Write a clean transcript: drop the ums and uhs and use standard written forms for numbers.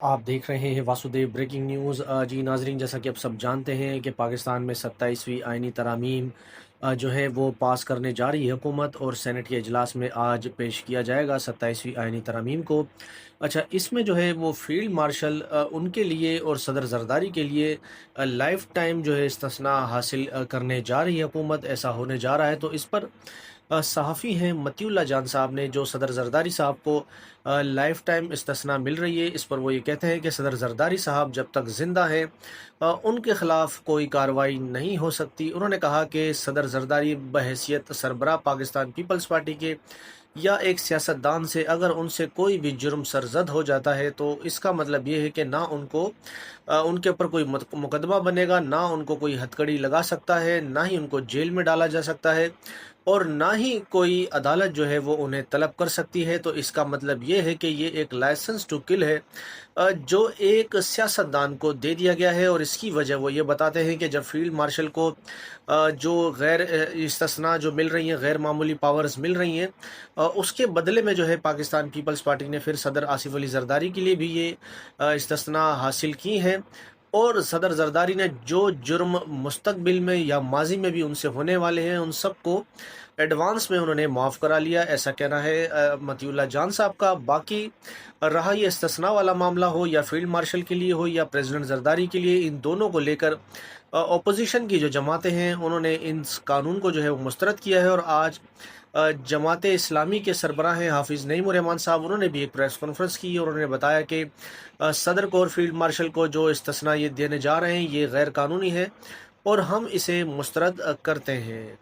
आप देख रहे हैं वासुदेव ब्रेकिंग न्यूज़। जी नाजरीन, जैसा कि आप सब जानते हैं कि पाकिस्तान में 27वीं आइनी तरामीम जो है वो पास करने जा रही है हुकूमत, और सेनेट के इजलास में आज पेश किया जाएगा 27वीं आइनी तरामीम को। अच्छा, इसमें जो है वो फील्ड मार्शल उनके लिए और सदर जरदारी के लिए लाइफ टाइम जो है इस्तिस्ना हासिल करने जा रही है हुकूमत, ऐसा होने जा रहा है। तो इस पर सहाफ़ी हैं मतीउल्लाह जान साहब ने, जो सदर जरदारी साहब को लाइफ टाइम इस्तिस्ना मिल रही है। इस पर वो ये कहते हैं कि सदर जरदारी साहब जब तक ज़िंदा हैं उनके ख़िलाफ़ कोई कार्रवाई नहीं हो सकती। उन्होंने कहा कि सदर जरदारी बहैसियत सरबराह पाकिस्तान पीपल्स पार्टी के या एक सियासतदान से अगर उनसे कोई भी जुर्म सरजद हो जाता है, तो इसका मतलब ये है कि ना उनको उनके ऊपर कोई मुकदमा बनेगा, ना उनको कोई हथकड़ी लगा सकता है, ना ही उनको जेल में डाला जा सकता है, और ना ही कोई अदालत जो है वो उन्हें तलब कर सकती है। तो इसका मतलब ये है कि ये एक लाइसेंस टू किल है जो एक सियासतदान को दे दिया गया है। और इसकी वजह वो ये बताते हैं कि जब फील्ड मार्शल को जो गैर इस्तिस्ना जो मिल रही हैं, गैर मामूली पावर्स मिल रही हैं, उसके बदले में जो है पाकिस्तान पीपल्स पार्टी ने फिर सदर आसिफ अली जरदारी के लिए भी ये इस्तिस्ना हासिल की है। और सदर जरदारी ने जो जुर्म मुस्तकबिल में या माजी में भी उनसे होने वाले हैं, उन सब को एडवांस में उन्होंने माफ़ करा लिया, ऐसा कहना है मतीउल्लाह जान साहब का। बाकी रहा ये इस्तिस्ना वाला मामला हो या फील्ड मार्शल के लिए हो या प्रेसिडेंट जरदारी के लिए, इन दोनों को लेकर अपोजिशन की जो जमातें हैं उन्होंने इन कानून को जो है वो मुस्तरद किया है। और आज जमात इस्लामी के सरबराह हैं हाफिज़ नईम रहमान साहब, उन्होंने भी एक प्रेस कॉन्फ्रेंस की और उन्होंने बताया कि सदर को और फील्ड मार्शल को जो इस्तिस्ना ये देने जा रहे हैं ये गैर कानूनी है और हम इसे मुस्तरद करते हैं।